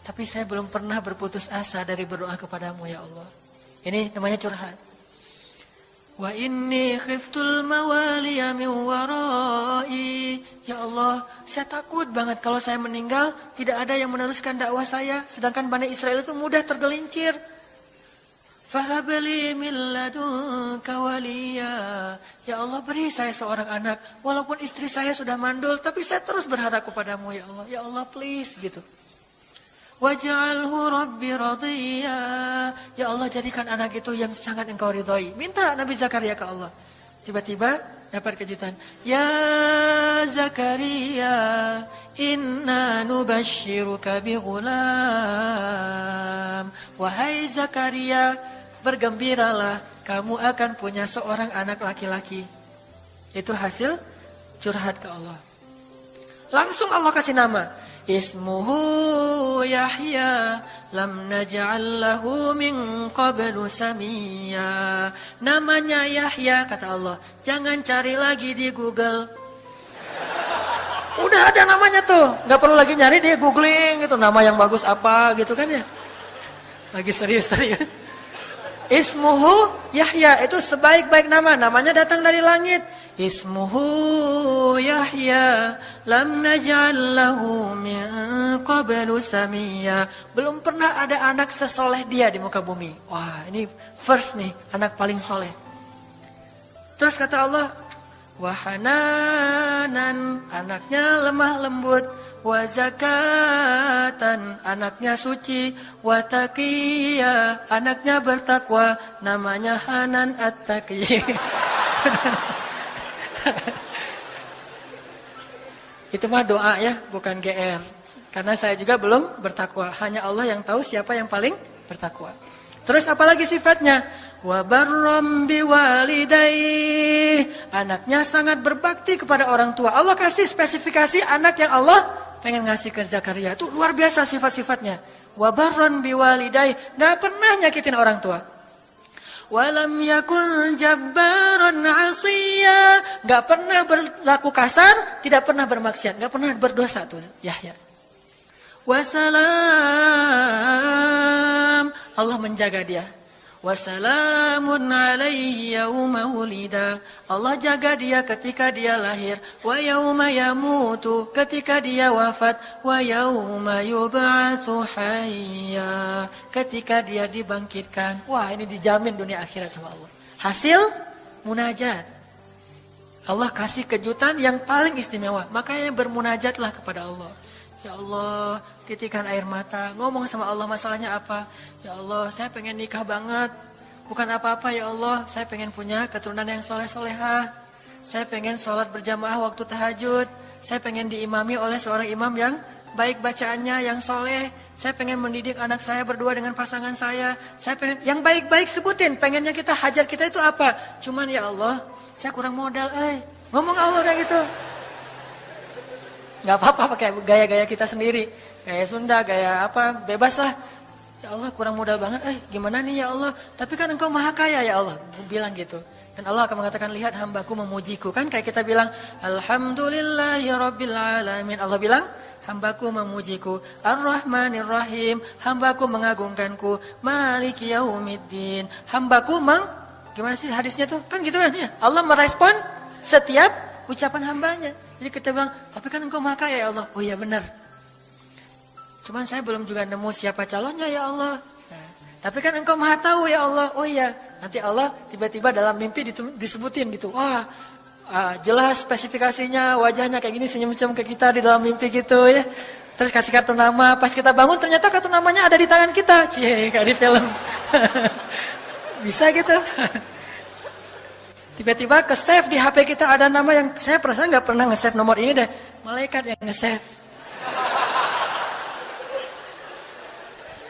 Tapi saya belum pernah berputus asa dari berdoa kepadamu ya Allah. Ini namanya curhat. Wa inni khiftul mawaliya min warai. Ya Allah, saya takut banget kalau saya meninggal tidak ada yang meneruskan dakwah saya, sedangkan Bani Israel itu mudah tergelincir. Fahabli min ladunka waliya. Ya Allah, beri saya seorang anak walaupun istri saya sudah mandul, tapi saya terus berharap kepadamu ya Allah. Ya Allah, please gitu. Waj'alhu rabbi radhiya. Ya Allah, jadikan anak itu yang sangat engkau ridhoi. Minta Nabi Zakaria ke Allah. Tiba-tiba dapat kejutan. Ya Zakaria, inna nubashiruka bi ghulam. Wahai Zakaria, bergembiralah, kamu akan punya seorang anak laki-laki. Itu hasil curhat ke Allah. Langsung Allah kasih nama. Ismuhu Yahya lam naj'al lahu min qablu samiyya. Namanya Yahya, kata Allah. Jangan cari lagi di Google. Udah ada namanya tuh, nggak perlu lagi nyari di googling gitu, nama yang bagus apa gitu kan ya. Lagi serius-serius. Ismuhu Yahya, itu sebaik-baik nama, namanya datang dari langit. Ismuhu Yahya lam naj'al lahu min qablu samiyya. Belum pernah ada anak sesoleh dia di muka bumi. Wah, ini first nih, anak paling soleh. Terus kata Allah, wahananan, anaknya lemah lembut, wa zakatan, anaknya suci, wa taqiyya, anaknya bertakwa, namanya Hanan At-Taqi. Itu mah doa ya, bukan GR. Karena saya juga belum bertakwa. Hanya Allah yang tahu siapa yang paling bertakwa. Terus apalagi sifatnya? Wa barram biwalidayhi, anaknya sangat berbakti kepada orang tua. Allah kasih spesifikasi anak yang Allah pengen ngasih ke Zakaria. Itu luar biasa sifat-sifatnya. Wa barran biwalidayhi, enggak pernah nyakitin orang tua. Walam yakun jabbaran 'asiyya, enggak pernah berlaku kasar, tidak pernah bermaksiat, enggak pernah berdosa tuh Yahya. Wassalam, Allah menjaga dia. Wassalamun alaihi yauma wulida, Allah jaga dia ketika dia lahir. Wa yauma yamutu, ketika dia wafat. Wa yauma yub'atsu hayya, ketika dia dibangkitkan. Wah, ini dijamin dunia akhirat sama Allah. Hasil munajat. Allah kasih kejutan yang paling istimewa. Makanya bermunajatlah kepada Allah. Ya Allah, titikan air mata, ngomong sama Allah masalahnya apa. Ya Allah, saya pengen nikah banget. Bukan apa-apa ya Allah, saya pengen punya keturunan yang soleh-solehah. Saya pengen sholat berjamaah waktu tahajud. Saya pengen diimami oleh seorang imam yang baik bacaannya, yang soleh. Saya pengen mendidik anak saya berdua dengan pasangan saya. Saya pengen, yang baik-baik sebutin. Pengennya kita, hajar kita itu apa? Cuman ya Allah, saya kurang modal. Ngomong Allah kayak gitu. Gak apa-apa pakai gaya-gaya kita sendiri. Gaya Sunda, gaya apa, bebas lah. Ya Allah, kurang modal banget. Gimana nih ya Allah? Tapi kan engkau maha kaya ya Allah. Bilang gitu. Dan Allah akan mengatakan, lihat hambaku memujiku. Kan kayak kita bilang, Alhamdulillahi Rabbil Alamin. Allah bilang, hambaku memujiku. Ar-Rahmanir-Rahim, hambaku mengagungkanku. Maliki Yaumiddin, hambaku gimana sih hadisnya tuh? Kan gitu kan ya. Allah merespon setiap ucapan hambanya. Jadi kita bilang, tapi kan engkau maha kaya ya Allah. Oh iya benar. Cuman saya belum juga nemu siapa calonnya ya Allah. Nah, tapi kan engkau maha tahu ya Allah. Oh iya. Nanti Allah tiba-tiba dalam mimpi disebutin gitu. Wah, jelas spesifikasinya, wajahnya kayak gini, senyum-senyum ke kita di dalam mimpi gitu ya. Terus kasih kartu nama. Pas kita bangun ternyata kartu namanya ada di tangan kita. Cie, kayak di film. Bisa gitu. Tiba-tiba ke-save di HP kita ada nama yang saya perasaan nggak pernah nge-save nomor ini deh. Malaikat yang nge-save.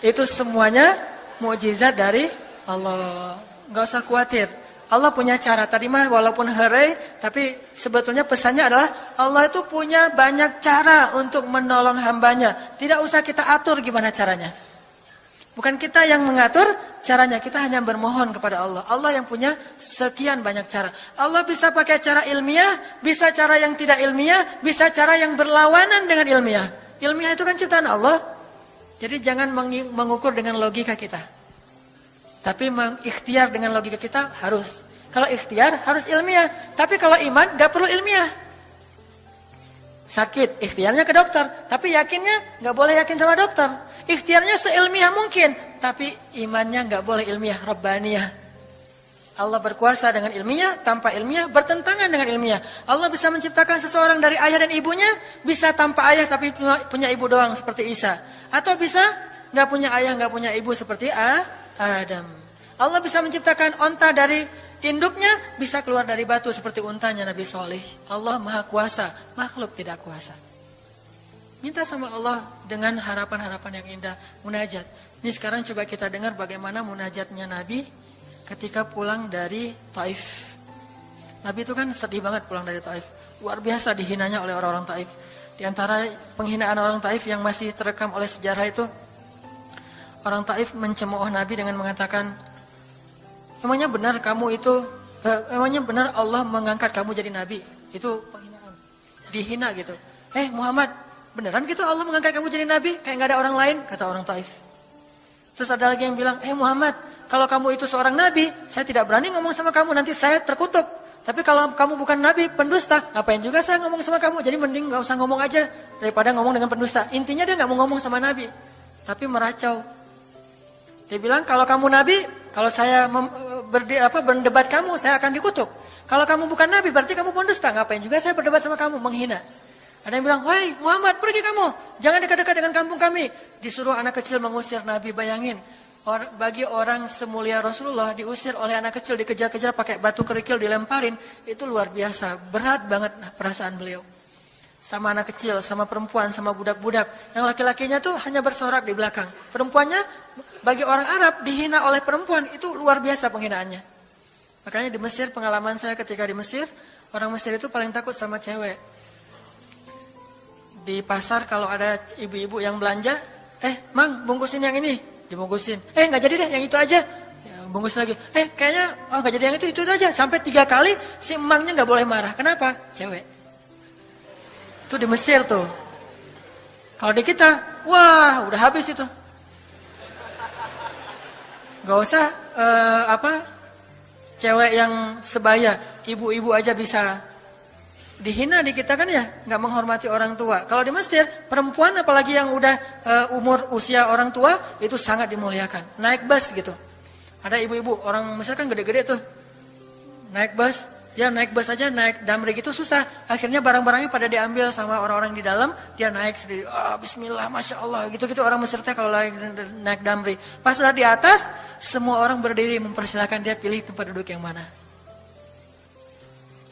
Itu semuanya mukjizat dari Allah. Nggak usah khawatir. Allah punya cara. Tadi mah walaupun heureuy, tapi sebetulnya pesannya adalah Allah itu punya banyak cara untuk menolong hambanya. Tidak usah kita atur gimana caranya. Bukan kita yang mengatur caranya, kita hanya bermohon kepada Allah. Allah yang punya sekian banyak cara. Allah bisa pakai cara ilmiah, bisa cara yang tidak ilmiah, bisa cara yang berlawanan dengan ilmiah. Ilmiah itu kan ciptaan Allah. Jadi jangan mengukur dengan logika kita. Tapi mengikhtiar dengan logika kita harus. Kalau ikhtiar harus ilmiah. Tapi kalau iman gak perlu ilmiah. Sakit, ikhtiarnya ke dokter. Tapi yakinnya gak boleh yakin sama dokter. Ikhtiarnya seilmiah mungkin. Tapi imannya gak boleh ilmiah, rabbaniyah. Allah berkuasa dengan ilmiah, tanpa ilmiah, bertentangan dengan ilmiah. Allah bisa menciptakan seseorang dari ayah dan ibunya, bisa tanpa ayah tapi punya ibu doang seperti Isa. Atau bisa gak punya ayah, gak punya ibu seperti Adam. Allah bisa menciptakan onta dari induknya, bisa keluar dari batu seperti untanya Nabi Soleh. Allah maha kuasa, makhluk tidak kuasa. Minta sama Allah dengan harapan-harapan yang indah, munajat. Ini sekarang coba kita dengar bagaimana munajatnya Nabi ketika pulang dari Taif. Nabi itu kan sedih banget pulang dari Taif. Luar biasa dihinanya oleh orang-orang Taif. Di antara penghinaan orang Taif yang masih terekam oleh sejarah itu, orang Taif mencemooh Nabi dengan mengatakan, emangnya benar kamu itu, emangnya benar Allah mengangkat kamu jadi Nabi? Itu penghinaan. Dihina gitu. Muhammad, beneran gitu Allah mengangkat kamu jadi Nabi? Kayak gak ada orang lain, kata orang Taif. Terus ada lagi yang bilang, Muhammad, kalau kamu itu seorang Nabi, saya tidak berani ngomong sama kamu, nanti saya terkutuk. Tapi kalau kamu bukan Nabi, pendusta, ngapain juga saya ngomong sama kamu? Jadi mending gak usah ngomong aja, daripada ngomong dengan pendusta. Intinya dia gak mau ngomong sama Nabi, tapi meracau. Dia bilang, kalau kamu Nabi, kalau saya berdebat kamu, saya akan dikutuk. Kalau kamu bukan Nabi, berarti kamu pendusta. Ngapain juga saya berdebat sama kamu, menghina. Ada yang bilang, wahai Muhammad, pergi kamu. Jangan dekat-dekat dengan kampung kami. Disuruh anak kecil mengusir Nabi, bayangin. Bagi orang semulia Rasulullah, diusir oleh anak kecil, dikejar-kejar pakai batu kerikil, dilemparin. Itu luar biasa, berat banget perasaan beliau. Sama anak kecil, sama perempuan, sama budak-budak. Yang laki-lakinya tuh hanya bersorak di belakang. Perempuannya, bagi orang Arab, dihina oleh perempuan. Itu luar biasa penghinaannya. Makanya di Mesir, pengalaman saya ketika di Mesir, orang Mesir itu paling takut sama cewek. Di pasar kalau ada ibu-ibu yang belanja, Mang, bungkusin yang ini. Dibungkusin. Gak jadi deh, yang itu aja. Ya, bungkus lagi. Kayaknya, gak jadi yang itu aja. Sampai 3 kali, si emangnya gak boleh marah. Kenapa? Cewek. Itu di Mesir tuh. Kalau di kita, wah udah habis itu. Gak usah cewek yang sebaya, ibu-ibu aja bisa dihina di kita kan ya, nggak menghormati orang tua. Kalau di Mesir, perempuan apalagi yang udah umur usia orang tua itu sangat dimuliakan. Naik bus gitu. Ada ibu-ibu orang Mesir kan gede-gede tuh. Naik bus, dia naik bus aja, naik damri gitu susah. Akhirnya barang-barangnya pada diambil sama orang-orang di dalam, dia naik sendiri. Bismillah, Masya Allah, gitu-gitu orang Mesir teh kalau naik damri. Pas sudah di atas, semua orang berdiri mempersilahkan dia pilih tempat duduk yang mana.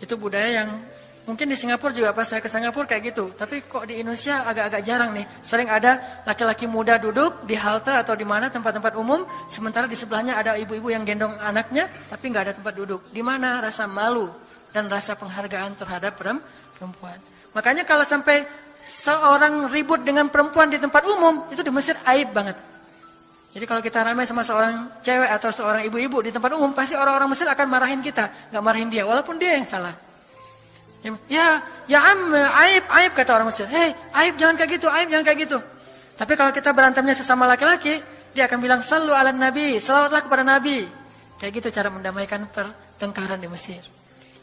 Itu budaya yang mungkin di Singapura juga pas saya ke Singapura kayak gitu. Tapi kok di Indonesia agak-agak jarang nih. Sering ada laki-laki muda duduk di halte atau di mana tempat-tempat umum. Sementara di sebelahnya ada ibu-ibu yang gendong anaknya. Tapi nggak ada tempat duduk. Di mana rasa malu dan rasa penghargaan terhadap perempuan. Makanya kalau sampai seorang ribut dengan perempuan di tempat umum. Itu di Mesir aib banget. Jadi kalau kita ramai sama seorang cewek atau seorang ibu-ibu di tempat umum. Pasti orang-orang Mesir akan marahin kita. Nggak marahin dia. Walaupun dia yang salah. Ya aib kata orang Mesir. Aib jangan kayak gitu, aib jangan kayak gitu. Tapi kalau kita berantemnya sesama laki-laki, dia akan bilang sallu ala nabi, selawatlah kepada nabi. Kayak gitu cara mendamaikan pertengkaran di Mesir.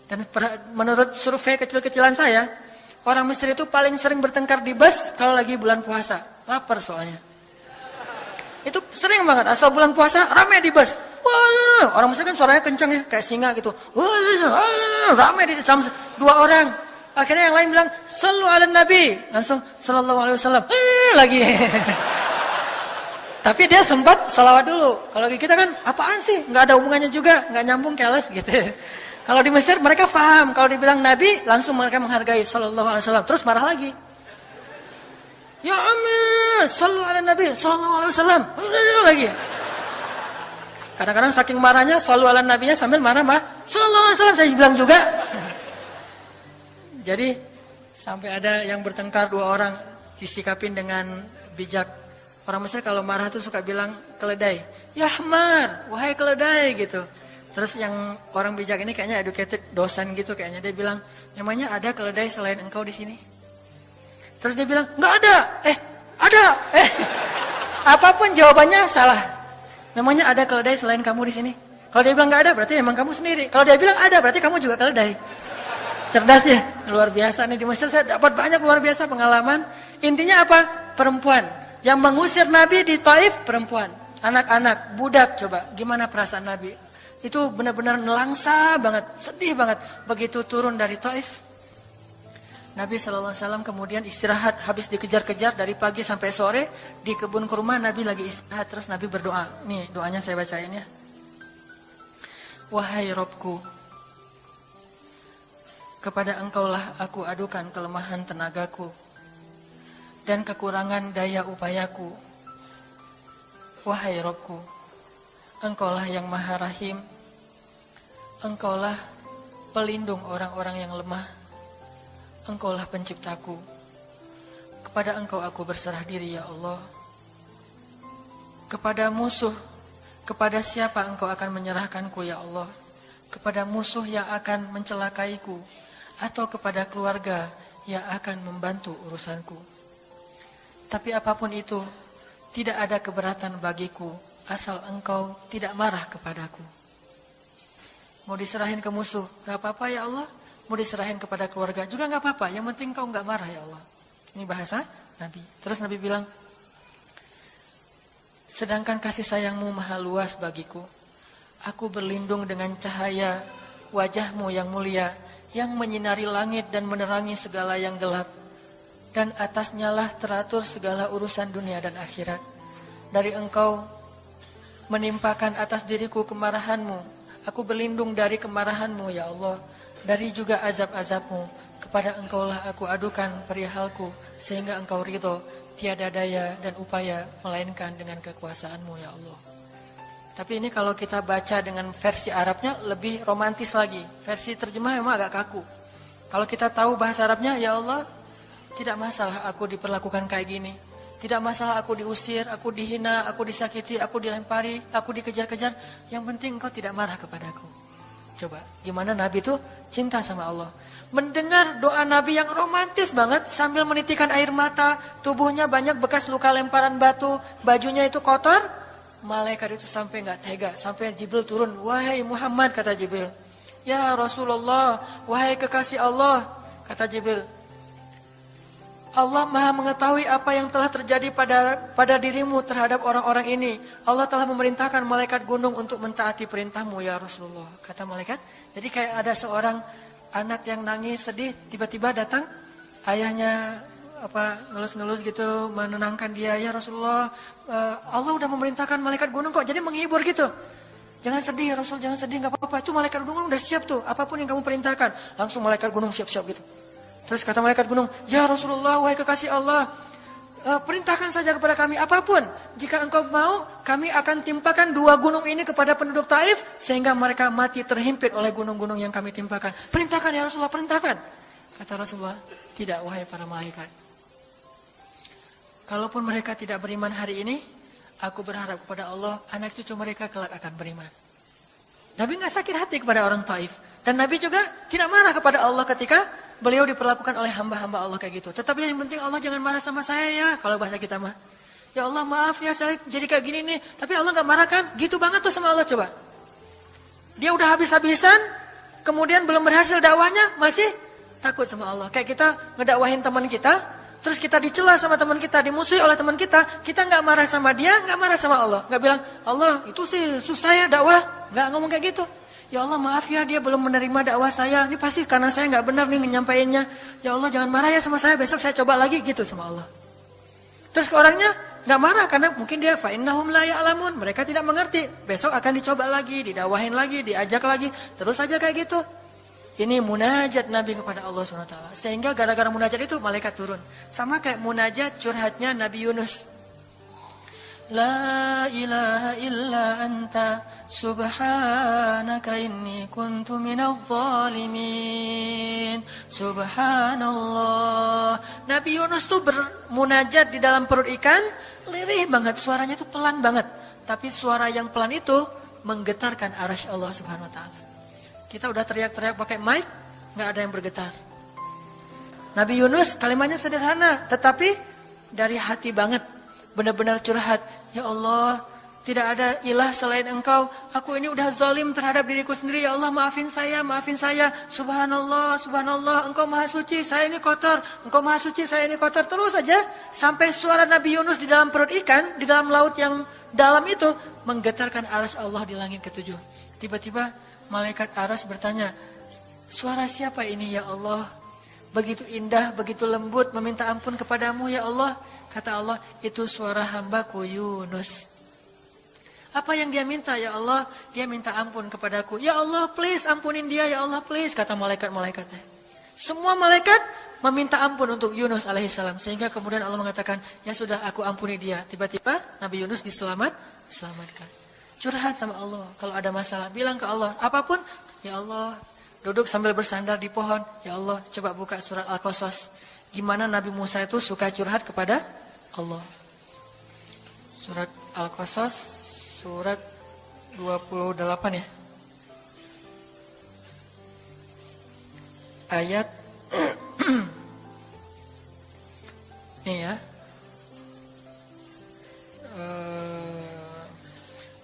Dan menurut survei kecil-kecilan saya, orang Mesir itu paling sering bertengkar di bus kalau lagi bulan puasa. Lapar soalnya. Itu sering banget, asal bulan puasa ramai di bus. Wah, orang Mesir kan suaranya kencang ya, kayak singa gitu. Wah, ramai di jam 2 orang. Akhirnya yang lain bilang, sallu ala nabi. Langsung, sallallahu alaihi wasallam. Lagi. Tapi dia sempat salawat dulu. Kalau di kita kan, apaan sih? Nggak ada hubungannya juga, nggak nyambung keles gitu. Kalau di Mesir mereka paham. Kalau dibilang nabi, langsung mereka menghargai sallallahu alaihi wasallam. Terus marah lagi. Ya amin, sallu ala nabi, sallallahu alaihi wasallam. Lagi. Kadang-kadang saking marahnya, shollu ala nabinya sambil marah-marah, sallallahu alaihi wasallam, saya bilang juga. Jadi sampai ada yang bertengkar dua orang, disikapin dengan bijak. Orang Mesir kalau marah tuh suka bilang keledai, ya Ahmad, wahai keledai gitu. Terus yang orang bijak ini kayaknya educated, dosen gitu kayaknya, dia bilang, namanya ada keledai selain engkau di sini? Terus dia bilang, nggak ada. Ada. Apapun jawabannya salah. Namanya ada keledai selain kamu di sini. Kalau dia bilang nggak ada, berarti emang kamu sendiri. Kalau dia bilang ada, berarti kamu juga keledai. Cerdas ya, luar biasa nih di Mesir. Saya dapat banyak luar biasa pengalaman. Intinya apa? Perempuan yang mengusir Nabi di Taif, perempuan, anak-anak, budak. Coba, gimana perasaan Nabi? Itu benar-benar nelangsa banget, sedih banget. Begitu turun dari Taif, Nabi SAW kemudian istirahat, habis dikejar-kejar dari pagi sampai sore di kebun kurma. Nabi lagi istirahat, terus Nabi berdoa. Nih doanya saya bacain ya. Wahai Robku, kepada engkaulah aku adukan kelemahan tenagaku dan kekurangan daya upayaku. Wahai Robku, engkaulah yang maha rahim, engkaulah pelindung orang-orang yang lemah, engkaulah penciptaku. Kepada engkau aku berserah diri ya Allah. Kepada musuh, kepada siapa engkau akan menyerahkanku ya Allah? Kepada musuh yang akan mencelakaiku, atau kepada keluarga yang akan membantu urusanku. Tapi apapun itu, tidak ada keberatan bagiku, asal engkau tidak marah kepadaku. Mau diserahin ke musuh, gak apa-apa ya Allah. Mau diserahin kepada keluarga juga gak apa-apa. Yang penting engkau gak marah ya Allah. Ini bahasa Nabi. Terus Nabi bilang, sedangkan kasih sayangmu maha luas bagiku, aku berlindung dengan cahaya wajahmu yang mulia, yang menyinari langit dan menerangi segala yang gelap. Dan atasnya lah teratur segala urusan dunia dan akhirat. Dari engkau menimpakan atas diriku kemarahanmu. Aku berlindung dari kemarahanmu ya Allah. Dari juga azab-azabmu. Kepada engkaulah aku adukan perihalku. Sehingga engkau ridho. Tiada daya dan upaya melainkan dengan kekuasaanmu ya Allah. Tapi ini kalau kita baca dengan versi Arabnya lebih romantis lagi. Versi terjemah memang agak kaku. Kalau kita tahu bahasa Arabnya, ya Allah, tidak masalah aku diperlakukan kayak gini. Tidak masalah aku diusir, aku dihina, aku disakiti, aku dilempari, aku dikejar-kejar. Yang penting engkau tidak marah kepadaku. Coba, gimana Nabi itu cinta sama Allah. Mendengar doa Nabi yang romantis banget sambil menitikan air mata, tubuhnya banyak bekas luka lemparan batu, bajunya itu kotor. Malaikat itu sampai gak tega, sampai Jibril turun. Wahai Muhammad, kata Jibril. Ya Rasulullah, wahai kekasih Allah, kata Jibril. Allah maha mengetahui apa yang telah terjadi pada dirimu terhadap orang-orang ini. Allah telah memerintahkan malaikat gunung untuk mentaati perintahmu ya Rasulullah. Kata malaikat, jadi kayak ada seorang anak yang nangis sedih, tiba-tiba datang ayahnya ngelus-ngelus gitu, menenangkan dia. Ya Rasulullah, Allah udah memerintahkan malaikat gunung kok, jadi menghibur gitu. Jangan sedih ya Rasul, jangan sedih, gak apa-apa. Itu malaikat gunung udah siap tuh, apapun yang kamu perintahkan. Langsung malaikat gunung siap-siap gitu. Terus kata malaikat gunung, ya Rasulullah, wahai kekasih Allah, perintahkan saja kepada kami apapun. Jika engkau mau, kami akan timpakan 2 gunung ini kepada penduduk Taif, sehingga mereka mati terhimpit oleh gunung-gunung yang kami timpakan. Perintahkan ya Rasulullah, perintahkan. Kata Rasulullah, tidak wahai para malaikat. Kalaupun mereka tidak beriman hari ini, aku berharap kepada Allah, anak cucu mereka kelak akan beriman. Nabi gak sakit hati kepada orang Taif. Dan Nabi juga tidak marah kepada Allah ketika beliau diperlakukan oleh hamba-hamba Allah kayak gitu. Tetapi yang penting Allah jangan marah sama saya ya. Kalau bahasa kita mah, ya Allah maaf ya saya jadi kayak gini nih. Tapi Allah gak marah kan? Gitu banget tuh sama Allah coba. Dia udah habis-habisan, kemudian belum berhasil dakwahnya, masih takut sama Allah. Kayak kita ngedakwahin teman kita, terus kita dicela sama teman kita, dimusuhi oleh teman kita gak marah sama dia, gak marah sama Allah. Gak bilang, Allah itu sih susah ya dakwah. Gak ngomong kayak gitu. Ya Allah maaf ya dia belum menerima dakwah saya. Ini pasti karena saya gak benar nih nyampainnya. Ya Allah jangan marah ya sama saya. Besok saya coba lagi gitu sama Allah. Terus ke orangnya gak marah karena mungkin dia fa'innahum la ya'lamun. Mereka tidak mengerti. Besok akan dicoba lagi, didakwahin lagi, diajak lagi. Terus aja kayak gitu. Ini munajat Nabi kepada Allah SWT. Sehingga gara-gara munajat itu malaikat turun. Sama kayak munajat curhatnya Nabi Yunus. La ilaha illa anta subhanaka inni kuntu minadh dhalimin. Subhanallah. Nabi Yunus tuh bermunajat di dalam perut ikan, lirih banget, suaranya tuh pelan banget. Tapi suara yang pelan itu menggetarkan arasy Allah Subhanahu wa taala. Kita udah teriak-teriak pakai mic, enggak ada yang bergetar. Nabi Yunus kalimatnya sederhana, tetapi dari hati banget. Benar-benar curhat. Ya Allah, tidak ada ilah selain Engkau. Aku ini udah zalim terhadap diriku sendiri. Ya Allah, maafin saya, maafin saya. Subhanallah, subhanallah. Engkau maha suci, saya ini kotor. Engkau maha suci, saya ini kotor. Terus saja sampai suara Nabi Yunus di dalam perut ikan, di dalam laut yang dalam itu menggetarkan arasy Allah di langit ketujuh. Tiba-tiba malaikat arasy bertanya, suara siapa ini ya Allah? Begitu indah, begitu lembut, meminta ampun kepadamu ya Allah. Kata Allah, itu suara hambaku Yunus. Apa yang dia minta ya Allah? Dia minta ampun kepadaku. Ya Allah, please ampunin dia ya Allah, please. Kata malaikat-malaikatnya. Semua malaikat meminta ampun untuk Yunus alaihissalam. Sehingga kemudian Allah mengatakan, ya sudah aku ampuni dia. Tiba-tiba Nabi Yunus diselamatkan. Curhat sama Allah. Kalau ada masalah, bilang ke Allah. Apapun, ya Allah. Duduk sambil bersandar di pohon. Ya Allah, coba buka surat Al-Qasas. Gimana Nabi Musa itu suka curhat kepada Allah. Surat Al-Qasas, surat 28 ya. Ayat ini ya.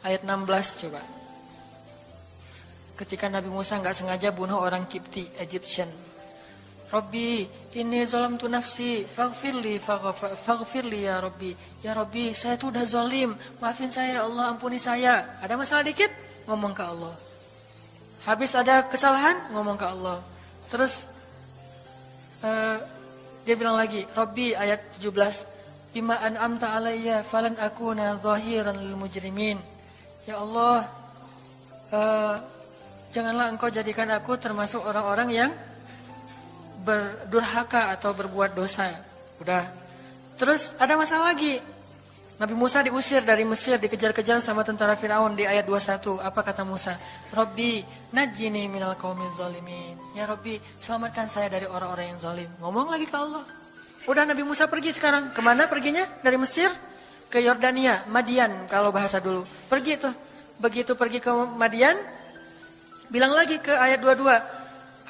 Ayat 16 coba. Ketika Nabi Musa enggak sengaja bunuh orang Kipti, Egyptian. Rabbi, inni zalamtu nafsi, faghfirli ya Rabbi. Ya Rabbi, saya tuh udah zalim, maafin saya ya Allah, ampuni saya. Ada masalah dikit, ngomong ke Allah. Habis ada kesalahan, ngomong ke Allah. Terus dia bilang lagi, Rabbi ayat 17, bima an'amta alayya falan akuna zahiran lil mujrimin. Ya Allah, janganlah engkau jadikan aku termasuk orang-orang yang berdurhaka atau berbuat dosa. Udah. Terus ada masalah lagi. Nabi Musa diusir dari Mesir, dikejar-kejar sama tentara Firaun di ayat 21. Apa kata Musa? Rabbi, najjini minal qaumiz zalimin. Ya Rabbi, selamatkan saya dari orang-orang yang zalim. Ngomong lagi ke Allah. Udah Nabi Musa pergi sekarang. Kemana perginya? Dari Mesir ke Yordania, Madian kalau bahasa dulu. Pergi tuh. Begitu pergi ke Madian, bilang lagi ke ayat 22.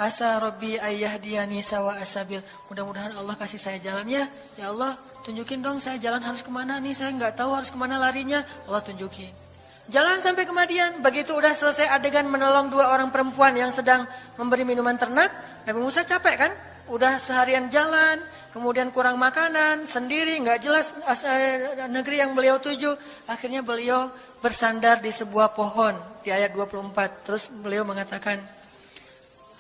Asa Rabbi ayyahdiyani sawa asabil. Mudah-mudahan Allah kasih saya jalan ya. Ya Allah, tunjukin dong saya jalan harus kemana nih. Saya nggak tahu harus kemana larinya. Allah tunjukin. Jalan sampai ke Madian. Begitu udah selesai adegan menolong dua orang perempuan yang sedang memberi minuman ternak. Nabi Musa capek kan? Udah seharian jalan. Kemudian kurang makanan. Sendiri nggak jelas negeri yang beliau tuju. Akhirnya beliau bersandar di sebuah pohon. Di ayat 24. Terus beliau mengatakan,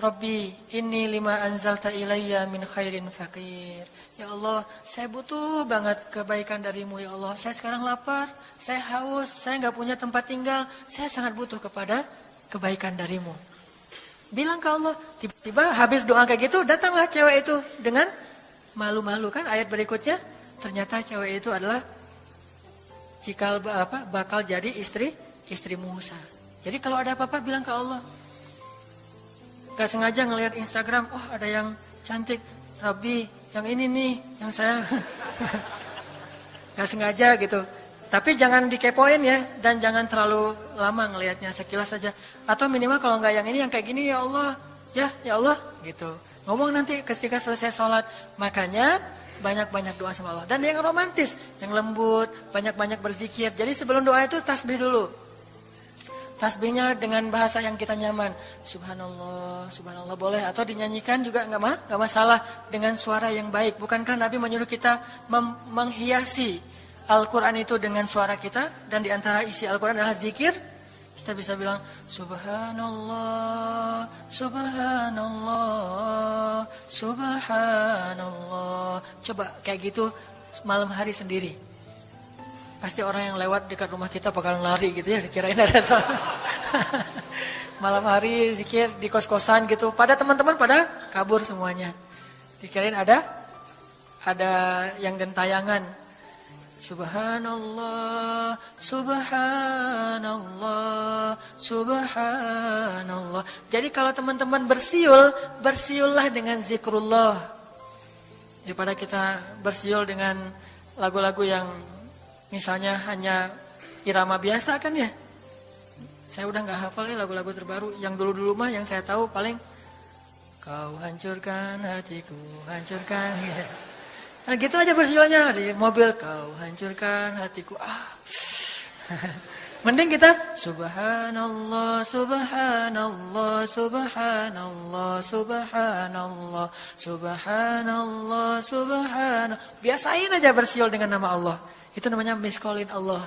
Rabbi, inni lima anzalta ilayya min khairin faqir. Ya Allah, saya butuh banget kebaikan darimu ya Allah. Saya sekarang lapar, saya haus, saya nggak punya tempat tinggal. Saya sangat butuh kepada kebaikan darimu. Bilang ke Allah, tiba-tiba habis doa kayak gitu, datanglah cewek itu dengan malu-malu kan. Ayat berikutnya, ternyata cewek itu adalah bakal jadi istri Musa. Jadi kalau ada apa-apa bilang ke Allah. Gak sengaja ngelihat Instagram, oh ada yang cantik, Rabbi, yang ini nih, yang saya gak sengaja gitu. Tapi jangan dikepoin ya, dan jangan terlalu lama ngelihatnya, sekilas saja. Atau minimal kalau nggak yang ini, yang kayak gini ya Allah, ya Allah, gitu. Ngomong nanti ketika selesai sholat, makanya banyak-banyak doa sama Allah. Dan yang romantis, yang lembut, banyak-banyak berzikir. Jadi sebelum doa itu tasbih dulu. Tasbihnya dengan bahasa yang kita nyaman. Subhanallah, subhanallah boleh. Atau dinyanyikan juga nggak masalah dengan suara yang baik. Bukankah Nabi menyuruh kita menghiasi Al-Quran itu dengan suara kita? Dan diantara isi Al-Quran adalah zikir. Kita bisa bilang Subhanallah, Subhanallah, Subhanallah. Coba kayak gitu malam hari sendiri. Pasti orang yang lewat dekat rumah kita bakalan lari gitu ya, dikirain ada soal. Malam hari zikir di kos-kosan gitu, pada teman-teman pada kabur semuanya. Dikirain ada yang gentayangan. Subhanallah, subhanallah, subhanallah. Jadi kalau teman-teman bersiul, bersiullah dengan zikrullah. Daripada kita bersiul dengan lagu-lagu yang misalnya hanya irama biasa kan ya. Saya udah gak hafal ya lagu-lagu terbaru. Yang dulu-dulu mah yang saya tahu paling kau hancurkan hatiku, hancurkan. Nah gitu aja bersiulnya di mobil, kau hancurkan hatiku. Mending kita subhanallah, subhanallah, subhanallah, subhanallah, subhanallah, subhanallah. Biasain aja bersiul dengan nama Allah. Itu namanya miskolin Allah.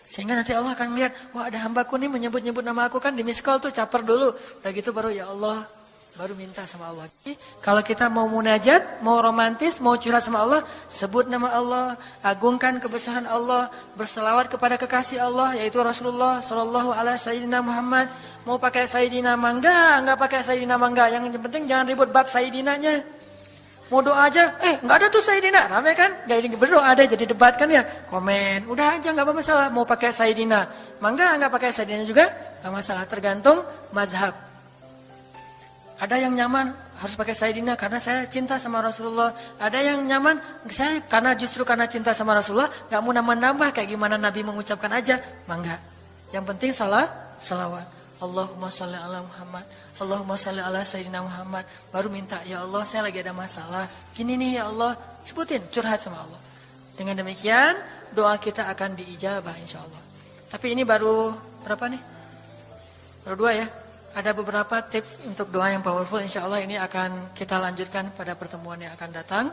Sehingga nanti Allah akan melihat, wah ada hambaku nih menyebut-nyebut nama aku, kan di miskol tuh caper dulu. Udah gitu baru ya Allah, baru minta sama Allah. Jadi, kalau kita mau munajat, mau romantis, mau curhat sama Allah, sebut nama Allah, agungkan kebesaran Allah, berselawat kepada kekasih Allah, yaitu Rasulullah Sallallahu Alaihi Sayyidina Muhammad. Mau pakai Sayyidina mangga, enggak pakai Sayyidina mangga. Yang penting jangan ribut bab Sayyidinanya. Mau doa aja, enggak ada tuh Sayyidina, rame kan? Gak ini berdoa ada, jadi debat kan ya? Komen, udah aja enggak masalah. Mau pakai Sayyidina mangga, enggak pakai Sayyidina juga, enggak masalah. Tergantung mazhab. Ada yang nyaman harus pakai Sayyidina karena saya cinta sama Rasulullah. Ada yang nyaman saya justru karena cinta sama Rasulullah gak mau nambah-nambah kayak gimana Nabi mengucapkan aja. Mangga. Yang penting salawat. Allahumma sholli ala Muhammad. Allahumma sholli ala Sayyidina Muhammad. Baru minta, ya Allah saya lagi ada masalah. Gini nih ya Allah. Sebutin, curhat sama Allah. Dengan demikian doa kita akan diijabah insya Allah. Tapi ini baru berapa nih? Baru 2 ya. Ada beberapa tips untuk doa yang powerful. Insya Allah ini akan kita lanjutkan pada pertemuan yang akan datang.